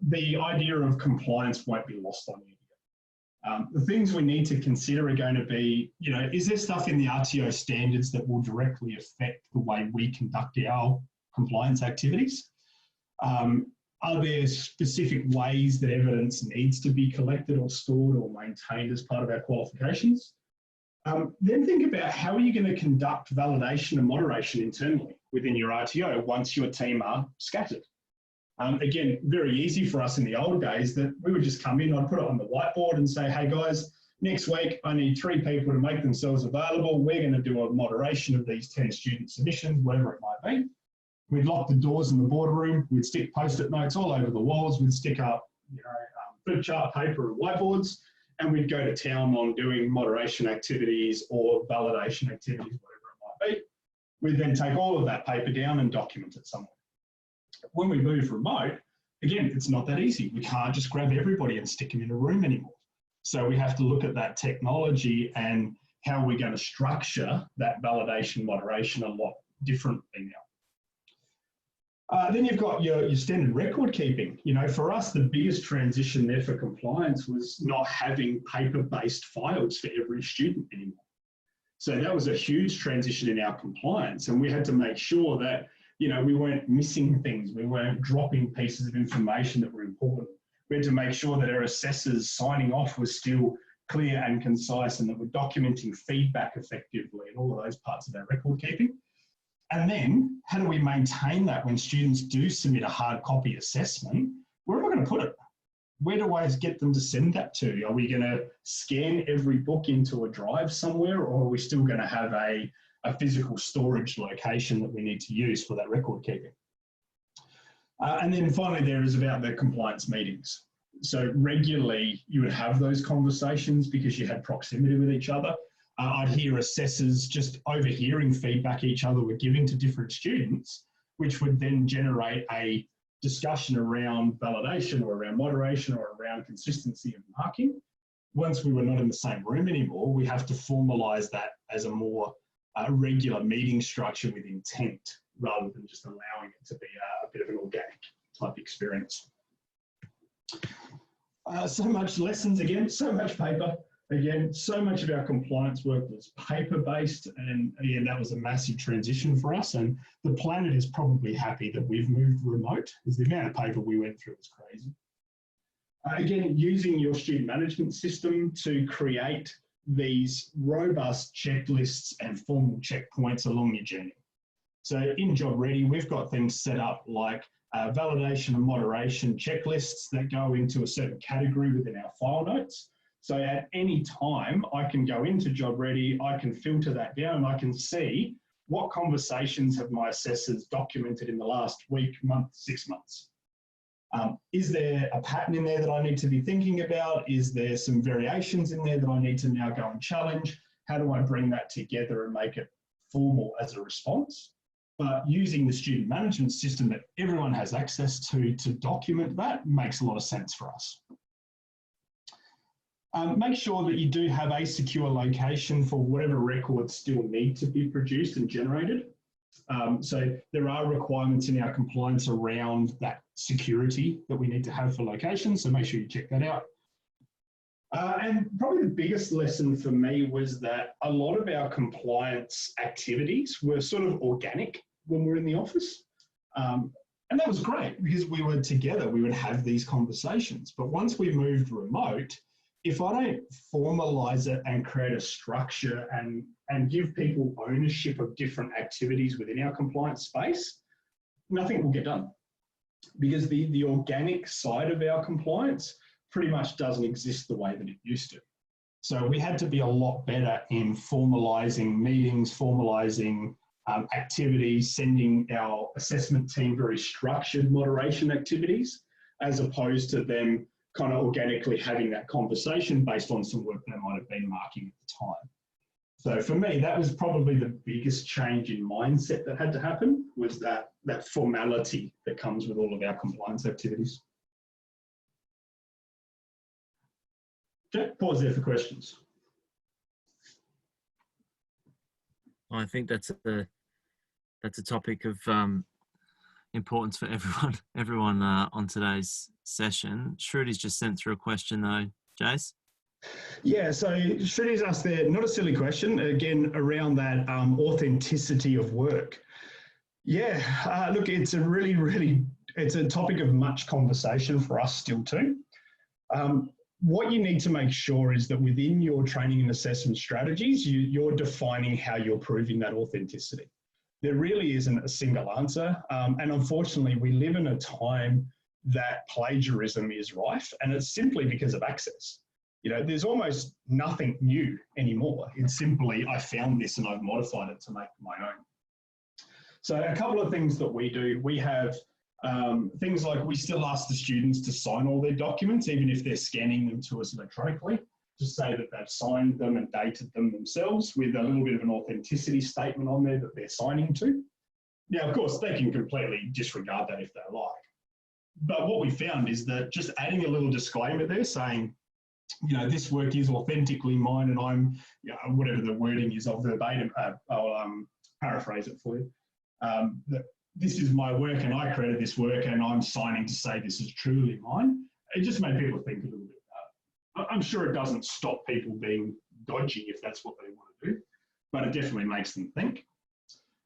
the idea of compliance won't be lost on you. The things we need to consider are going to be, you know, is there stuff in the RTO standards that will directly affect the way we conduct our compliance activities? Are there specific ways that evidence needs to be collected or stored or maintained as part of our qualifications? Then think about how are you going to conduct validation and moderation internally within your RTO once your team are scattered. Again, very easy for us in the old days that we would just come in, I'd put it on the whiteboard and say, hey guys, next week I need 3 people to make themselves available. We're going to do a moderation of these 10 student submissions, whatever it might be. We'd lock the doors in the boardroom. We'd stick post-it notes all over the walls. We'd stick up, you know, flip chart paper and whiteboards, and we'd go to town on doing moderation activities or validation activities, whatever it might be. We'd then take all of that paper down and document it somewhere. When we move remote, again, it's not that easy. We can't just grab everybody and stick them in a room anymore. So we have to look at that technology and how we're going to structure that validation moderation a lot differently now. Then you've got your standard record keeping. You know, for us, the biggest transition there for compliance was not having paper-based files for every student anymore. So that was a huge transition in our compliance, and we had to make sure that, you know, we weren't missing things, we weren't dropping pieces of information that were important. We had to make sure that our assessors signing off was still clear and concise, and that we're documenting feedback effectively and all of those parts of our record keeping. And then how do we maintain that when students do submit a hard copy assessment? Where am I going to put it? Where do I get them to send that to? Are we going to scan every book into a drive somewhere, or are we still going to have a physical storage location that we need to use for that record keeping? And then finally, there is about the compliance meetings. So regularly you would have those conversations because you had proximity with each other. I'd hear assessors just overhearing feedback each other were giving to different students, which would then generate a discussion around validation or around moderation or around consistency of marking. Once we were not in the same room anymore, we have to formalise that as a more regular meeting structure with intent, rather than just allowing it to be a bit of an organic type experience. So much lessons again, so much paper. Again, so much of our compliance work was paper-based, and again, that was a massive transition for us. And the planet is probably happy that we've moved remote, because the amount of paper we went through was crazy. Again, using your student management system to create these robust checklists and formal checkpoints along your journey. So in Job Ready, we've got things set up like validation and moderation checklists that go into a certain category within our file notes. So at any time, I can go into Job Ready, I can filter that down, and I can see what conversations have my assessors documented in the last week, month, 6 months. Is there a pattern in there that I need to be thinking about? Is there some variations in there that I need to now go and challenge? How do I bring that together and make it formal as a response? But using the student management system that everyone has access to document that makes a lot of sense for us. Make sure that you do have a secure location for whatever records still need to be produced and generated. So there are requirements in our compliance around that security that we need to have for locations, so make sure you check that out. And probably the biggest lesson for me was that a lot of our compliance activities were sort of organic when we're in the office. And that was great because we were together, we would have these conversations. But once we moved remote, if I don't formalise it and create a structure and give people ownership of different activities within our compliance space, nothing will get done. Because the organic side of our compliance pretty much doesn't exist the way that it used to. So we had to be a lot better in formalising meetings, formalising activities, sending our assessment team very structured moderation activities, as opposed to them kind of organically having that conversation based on some work they might have been marking at the time. So for me, that was probably the biggest change in mindset that had to happen, was that formality that comes with all of our compliance activities. Okay, pause there for questions. I think that's a topic of importance for everyone on today's session. Shrudi's just sent through a question though, Jace. Yeah, so Shrudi's asked there, not a silly question, again, around that authenticity of work. Yeah, look, it's a topic of much conversation for us still too. What you need to make sure is that within your training and assessment strategies, you're defining how you're proving that authenticity. There really isn't a single answer. And unfortunately, we live in a time that plagiarism is rife, and it's simply because of access. You know, there's almost nothing new anymore. It's simply, I found this and I've modified it to make my own. So a couple of things that we do, we have things like we still ask the students to sign all their documents, even if they're scanning them to us electronically. to say that they've signed them and dated them themselves with a little bit of an authenticity statement on there that they're signing to. Now, of course, they can completely disregard that if they like. But what we found is that just adding a little disclaimer there saying, this work is authentically mine and I'm, whatever the wording is of verbatim, I'll paraphrase it for you. That this is my work and I created this work and I'm signing to say this is truly mine. It just made people think a little bit about it. I'm sure it doesn't stop people being dodgy if that's what they want to do, but it definitely makes them think.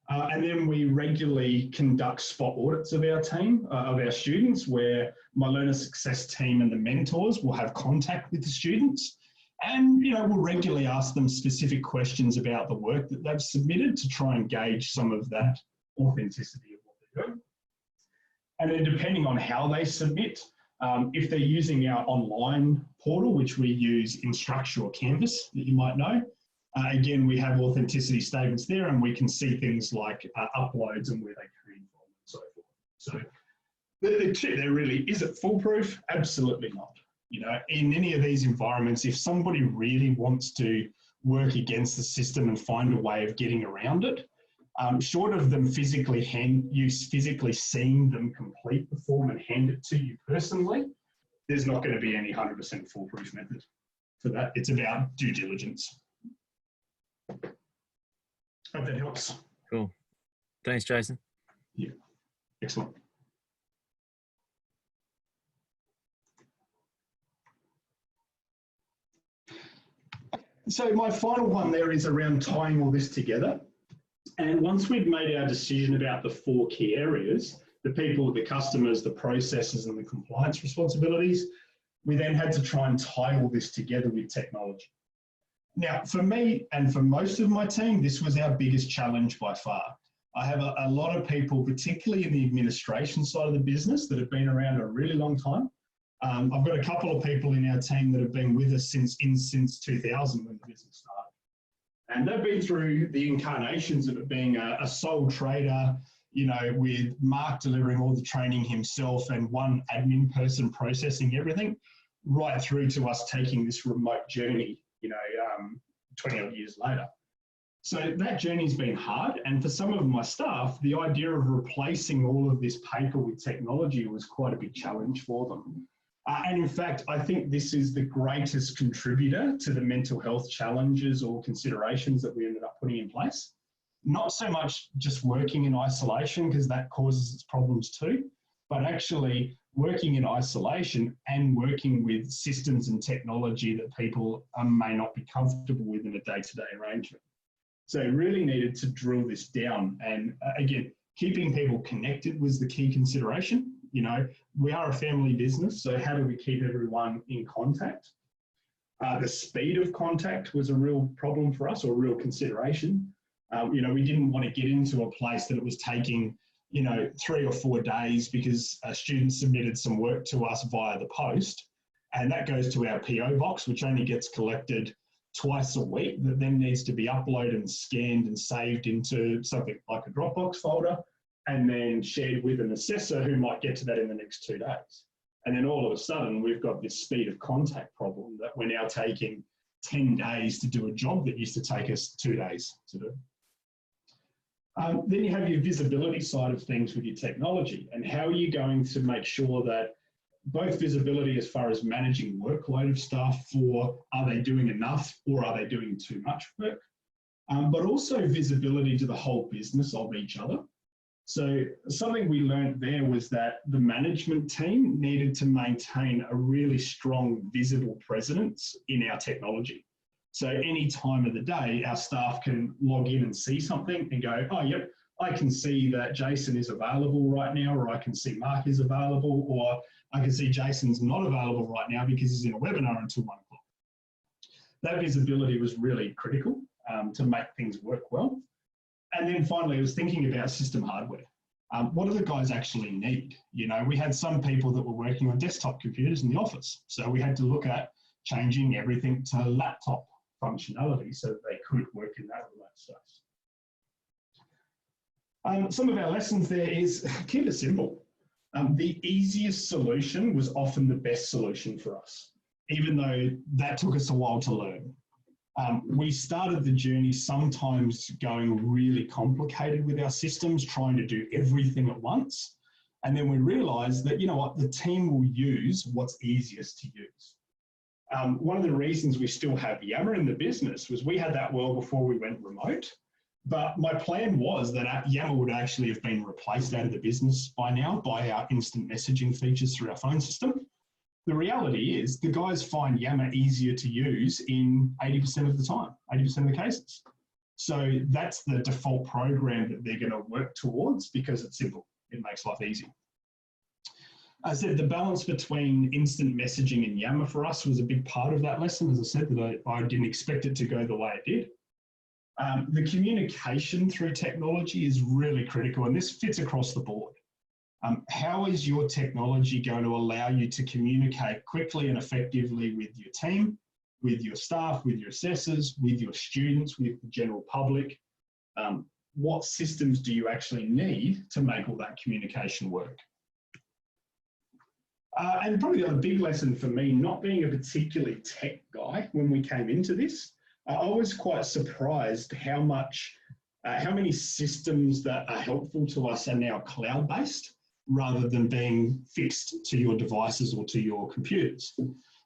And then we regularly conduct spot audits of our team, of our students, where my learner success team and the mentors will have contact with the students. And, we'll regularly ask them specific questions about the work that they've submitted to try and gauge some of that authenticity of what they're doing. And then depending on how they submit, if they're using our online portal, which we use Instructure or Canvas that you might know, again, we have authenticity statements there and we can see things like uploads and where they came from and so forth. So the tip there really, is it foolproof? Absolutely not. In any of these environments, if somebody really wants to work against the system and find a way of getting around it, short of them physically seeing them complete the form and hand it to you personally, there's not going to be any 100% foolproof method for that. It's about due diligence. Hope that helps. Cool. Thanks, Jason. Yeah, excellent. So my final one there is around tying all this together. And once we've made our decision about the 4 key areas, the people, the customers, the processes, and the compliance responsibilities, we then had to try and tie all this together with technology. Now, for me and for most of my team, this was our biggest challenge by far. I have a lot of people, particularly in the administration side of the business, that have been around a really long time. I've got a couple of people in our team that have been with us since 2000 when the business started. And they've been through the incarnations of it being a sole trader, with Mark delivering all the training himself and one admin person processing everything, right through to us taking this remote journey, 20 odd years later. So that journey's been hard. And for some of my staff, the idea of replacing all of this paper with technology was quite a big challenge for them. And in fact, I think this is the greatest contributor to the mental health challenges or considerations that we ended up putting in place. Not so much just working in isolation, because that causes its problems too, but actually working in isolation and working with systems and technology that people may not be comfortable with in a day-to-day arrangement. So really needed to drill this down. And again, keeping people connected was the key consideration. We are a family business, so how do we keep everyone in contact? The speed of contact was a real problem for us, or a real consideration. We didn't want to get into a place that it was taking 3 or 4 days because a student submitted some work to us via the post, and that goes to our PO box, which only gets collected twice a week, that then needs to be uploaded and scanned and saved into something like a Dropbox folder, and then shared with an assessor who might get to that in the next 2 days. And then all of a sudden, we've got this speed of contact problem that we're now taking 10 days to do a job that used to take us 2 days to do. Then you have your visibility side of things with your technology, and how are you going to make sure that both visibility as far as managing workload of staff for are they doing enough or are they doing too much work, but also visibility to the whole business of each other. So something we learned there was that the management team needed to maintain a really strong visible presence in our technology. So any time of the day, our staff can log in and see something and go, oh, yep, I can see that Jason is available right now, or I can see Mark is available, or I can see Jason's not available right now because he's in a webinar until 1 o'clock. That visibility was really critical to make things work well. And then finally, I was thinking about system hardware. What do the guys actually need? We had some people that were working on desktop computers in the office. So we had to look at changing everything to laptop functionality so that they could work in that remote space. Some of our lessons there is keep it simple. The easiest solution was often the best solution for us. even though that took us a while to learn. We started the journey sometimes going really complicated with our systems, trying to do everything at once. And then we realized that, you know what, the team will use what's easiest to use. One of the reasons we still have Yammer in the business was we had that well before we went remote. But my plan was that Yammer would actually have been replaced out of the business by now by our instant messaging features through our phone system. The reality is the guys find Yammer easier to use in 80% of the time, 80% of the cases. So that's the default program that they're going to work towards because it's simple. It makes life easy. As I said, the balance between instant messaging and Yammer for us was a big part of that lesson. As I said, that I didn't expect it to go the way it did. The communication through technology is really critical, and this fits across the board. How is your technology going to allow you to communicate quickly and effectively with your team, with your staff, with your assessors, with your students, with the general public? What systems do you actually need to make all that communication work? And probably the other big lesson for me, not being a particularly tech guy when we came into this, I was quite surprised how many systems that are helpful to us are now cloud-based rather than being fixed to your devices or to your computers.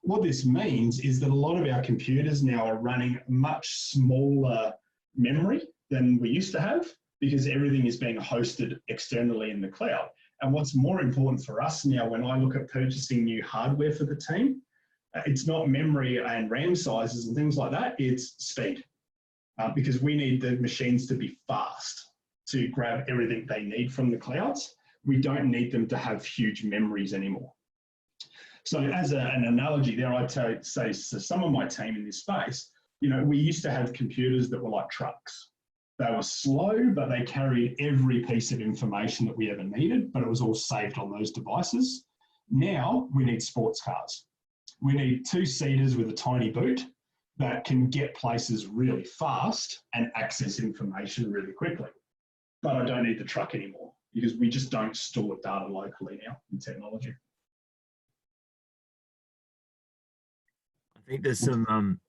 What this means is that a lot of our computers now are running much smaller memory than we used to have because everything is being hosted externally in the cloud. And what's more important for us now when I look at purchasing new hardware for the team, it's not memory and RAM sizes and things like that, it's speed. Because we need the machines to be fast to grab everything they need from the clouds. We don't need them to have huge memories anymore. So as an analogy there, I'd say to some of my team in this space, you know, we used to have computers that were like trucks. They were slow, but they carried every piece of information that we ever needed, but it was all saved on those devices. Now we need sports cars. We need two-seaters with a tiny boot that can get places really fast and access information really quickly. But I don't need the truck anymore because we just don't store data locally now in technology. I think there's some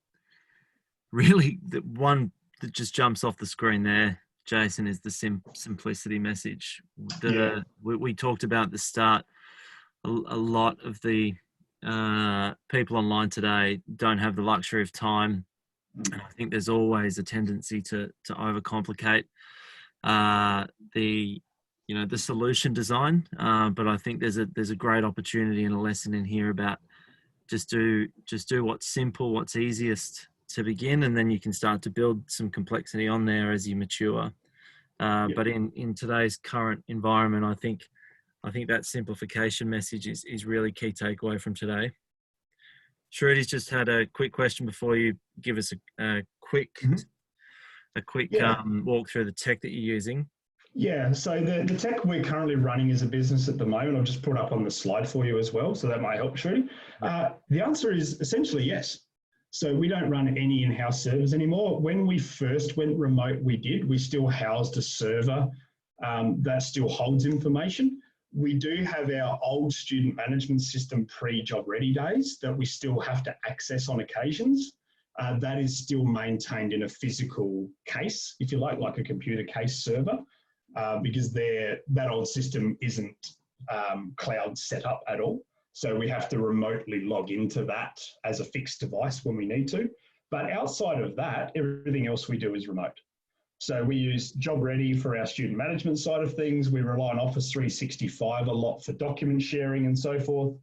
really the one that just jumps off the screen there, Jason, is the simplicity message that we talked about at the start. A lot of the people online today don't have the luxury of time, and I think there's always a tendency to overcomplicate the solution design. But I think there's a great opportunity and a lesson in here about just do what's simple, what's easiest to begin, and then you can start to build some complexity on there as you mature. But in today's current environment, I think that simplification message is really key takeaway from today. Shrudi's just had a quick question before you give us a quick walk through the tech that you're using. Yeah, so the tech we're currently running as a business at the moment, I'll just put up on the slide for you as well, so that might help, Shrudi. The answer is essentially yes. So we don't run any in-house servers anymore. When we first went remote, we still housed a server that still holds information. We do have our old student management system pre-job ready days that we still have to access on occasions. That is still maintained in a physical case, if you like a computer case server, because that old system isn't cloud set up at all. So we have to remotely log into that as a fixed device when we need to. But outside of that, everything else we do is remote. So we use Job Ready for our student management side of things. We rely on Office 365 a lot for document sharing and so forth.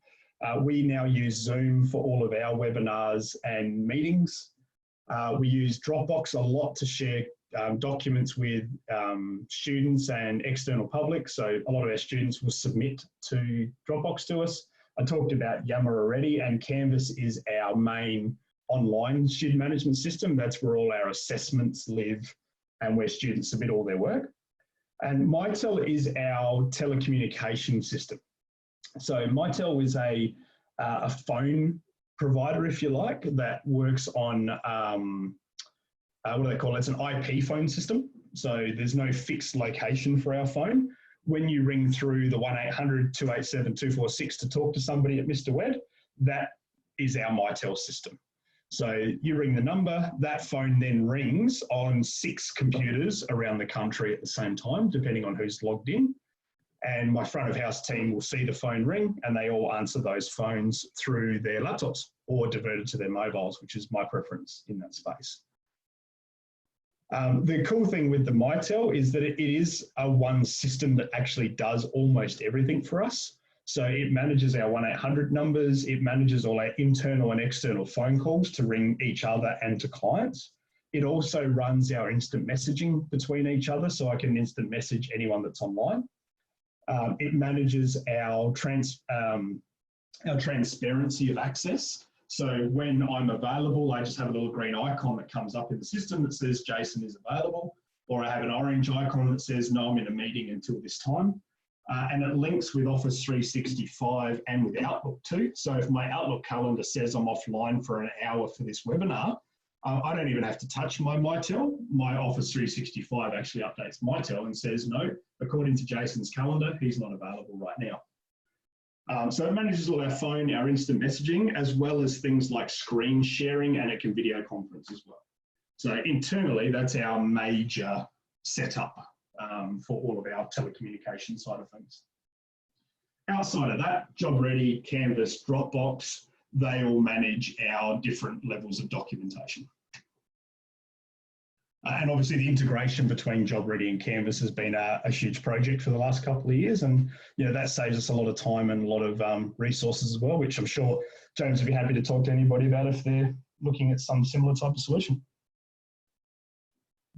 We now use Zoom for all of our webinars and meetings. We use Dropbox a lot to share documents with students and external public. So a lot of our students will submit to Dropbox to us. I talked about Yammer already, and Canvas is our main online student management system. That's where all our assessments live and where students submit all their work. And Mitel is our telecommunication system. So Mitel is a phone provider, if you like, that works on, what do they call it? It's an IP phone system. So there's no fixed location for our phone. When you ring through the 1-800-287-246 to talk to somebody at Mr. Wed, that is our Mitel system. So you ring the number, that phone then rings on 6 computers around the country at the same time, depending on who's logged in. And my front of house team will see the phone ring and they all answer those phones through their laptops or diverted to their mobiles, which is my preference in that space. The cool thing with the Mitel is that it is a one system that actually does almost everything for us. So it manages our 1-800 numbers, it manages all our internal and external phone calls to ring each other and to clients. It also runs our instant messaging between each other, so I can instant message anyone that's online. It manages our transparency of access. So when I'm available, I just have a little green icon that comes up in the system that says Jason is available, or I have an orange icon that says no, I'm in a meeting until this time. And it links with Office 365 and with Outlook too. So if my Outlook calendar says I'm offline for an hour for this webinar, I don't even have to touch my Mitel. My Office 365 actually updates Mitel and says, no, according to Jason's calendar, he's not available right now. So it manages all our phone, our instant messaging, as well as things like screen sharing, and it can video conference as well. So internally, that's our major setup for all of our telecommunication side of things. Outside of that, Job Ready, Canvas, Dropbox, they all manage our different levels of documentation. And obviously the integration between Job Ready and Canvas has been a huge project for the last couple of years. And that saves us a lot of time and a lot of resources as well, which I'm sure James would be happy to talk to anybody about if they're looking at some similar type of solution.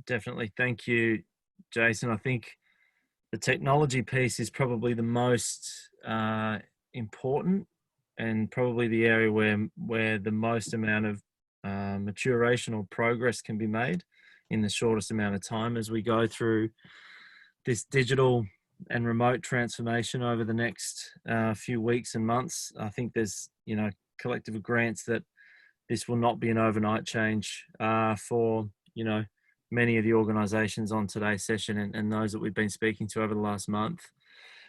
Definitely. Thank you, Jason. I think the technology piece is probably the most important and probably the area where the most amount of maturation or progress can be made in the shortest amount of time as we go through this digital and remote transformation over the next few weeks and months. I think there's, collective agreements that this will not be an overnight change for, many of the organizations on today's session and those that we've been speaking to over the last month.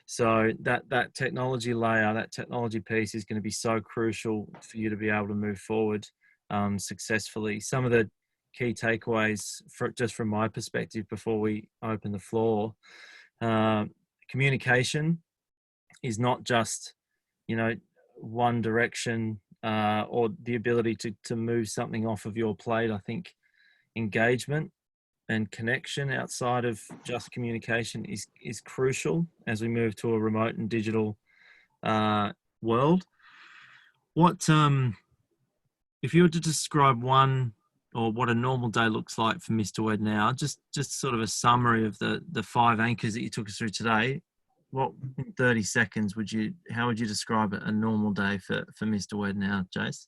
So that technology layer, that technology piece is going to be so crucial for you to be able to move forward successfully. Some of the key takeaways just from my perspective before we open the floor, communication is not just, one direction or the ability to move something off of your plate. I think engagement and connection outside of just communication is crucial as we move to a remote and digital world. What if you were to describe one or what a normal day looks like for Mr. Wed now, just sort of a summary of the 5 anchors that you took us through today, what in 30 seconds how would you describe a normal day for Mr. Wed now, Jace?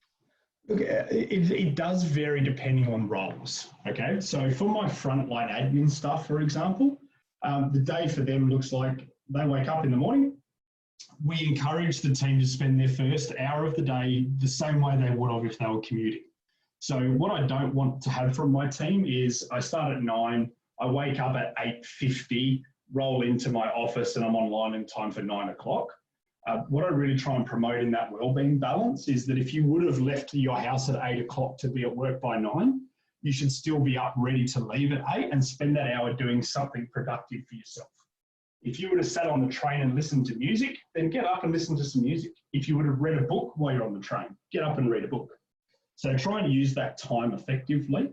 Look, it does vary depending on roles, okay? So for my frontline admin staff, for example, the day for them looks like they wake up in the morning. We encourage the team to spend their first hour of the day the same way they would have if they were commuting. So what I don't want to have from my team is I start at 9, I wake up at 8:50, roll into my office and I'm online in time for 9 o'clock. What I really try and promote in that wellbeing balance is that if you would have left your house at 8 o'clock to be at work by 9, you should still be up ready to leave at 8 and spend that hour doing something productive for yourself. If you would have sat on the train and listened to music, then get up and listen to some music. If you would have read a book while you're on the train, get up and read a book. So try and use that time effectively.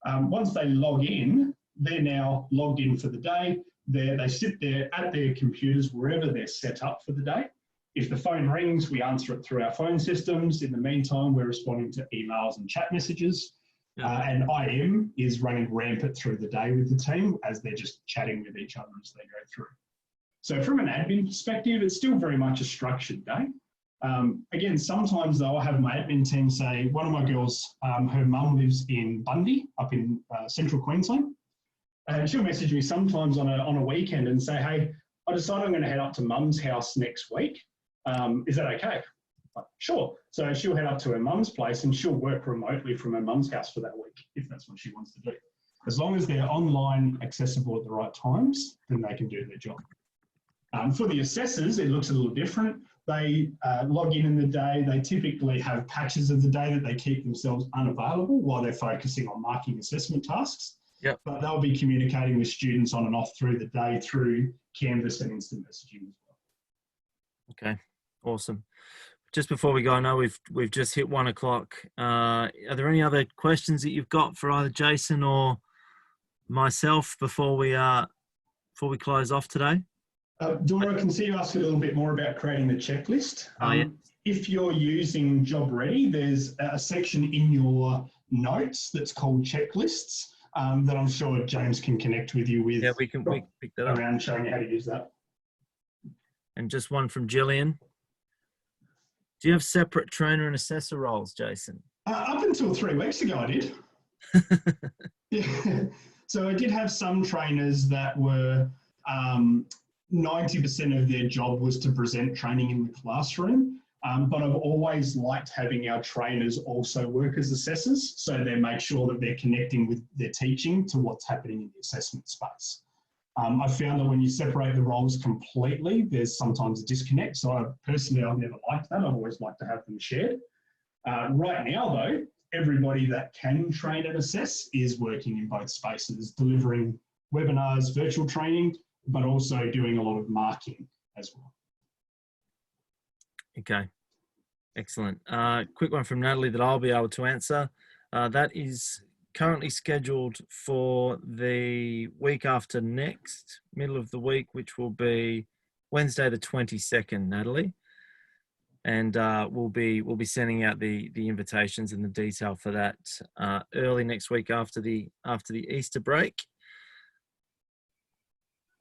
Once they log in, they're now logged in for the day. They sit there at their computers, wherever they're set up for the day. If the phone rings, we answer it through our phone systems. In the meantime, we're responding to emails and chat messages. And IM is running rampant through the day with the team as they're just chatting with each other as they go through. So from an admin perspective, it's still very much a structured day. Again, sometimes though, I have my admin team say, one of my girls, her mum lives in Bundy, up in central Queensland. And she'll message me sometimes on a weekend and say, hey, I decided I'm going to head up to mum's house next week. Is that okay? Like, sure. So she'll head up to her mum's place and she'll work remotely from her mum's house for that week, if that's what she wants to do. As long as they're online, accessible at the right times, then they can do their job. For the assessors, it looks a little different. They log in the day. They typically have patches of the day that they keep themselves unavailable while they're focusing on marking assessment tasks. Yep. But they'll be communicating with students on and off through the day through Canvas and instant messaging as well. Okay, awesome. Just before we go, I know we've just hit 1 o'clock. Are there any other questions that you've got for either Jason or myself before we close off today? Dora, I can see you ask a little bit more about creating the checklist. Yeah. If you're using Job Ready, there's a section in your notes that's called checklists that I'm sure James can connect with you with. Yeah, we can pick that up. Around showing you how to use that. And just one from Gillian. Do you have separate trainer and assessor roles, Jason? Up until 3 weeks ago, I did. Yeah. So I did have some trainers that were 90% of their job was to present training in the classroom. But I've always liked having our trainers also work as assessors, so they make sure that they're connecting with their teaching to what's happening in the assessment space. I found that when you separate the roles completely, there's sometimes a disconnect. So I've never liked that. I've always liked to have them shared. Right now, though, everybody that can train and assess is working in both spaces, delivering webinars, virtual training, but also doing a lot of marking as well. Okay, excellent. Quick one from Natalie that I'll be able to answer. That is currently scheduled for the week after next, middle of the week, which will be Wednesday the 22nd, Natalie. And we'll be sending out the invitations and the detail for that early next week after the Easter break.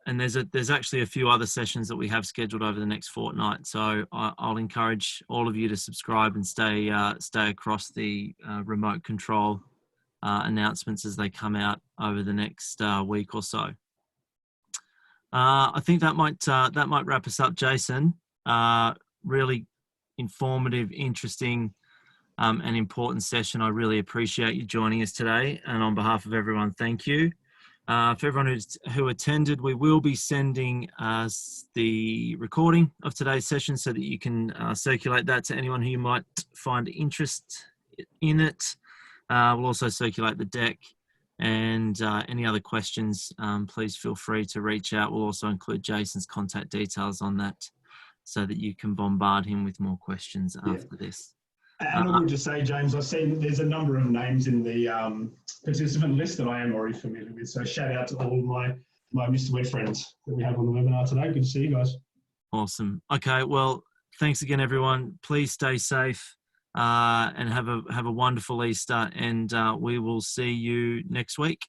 And there's actually a few other sessions that we have scheduled over the next fortnight. So I'll encourage all of you to subscribe and stay across the remote control announcements as they come out over the next week or so. I think that might wrap us up, Jason. Really informative, interesting, and important session. I really appreciate you joining us today. And on behalf of everyone, thank you. For everyone who attended, we will be sending the recording of today's session so that you can circulate that to anyone who might find interest in it. We'll also circulate the deck, and any other questions, please feel free to reach out. We'll also include Jason's contact details on that so that you can bombard him with more questions after this. And I will just say, James, I've seen there's a number of names in the participant list that I am already familiar with. So shout out to all my Mr. Wed friends that we have on the webinar today. Good to see you guys. Awesome. Okay, well, thanks again, everyone. Please stay safe and have a wonderful Easter, and we will see you next week.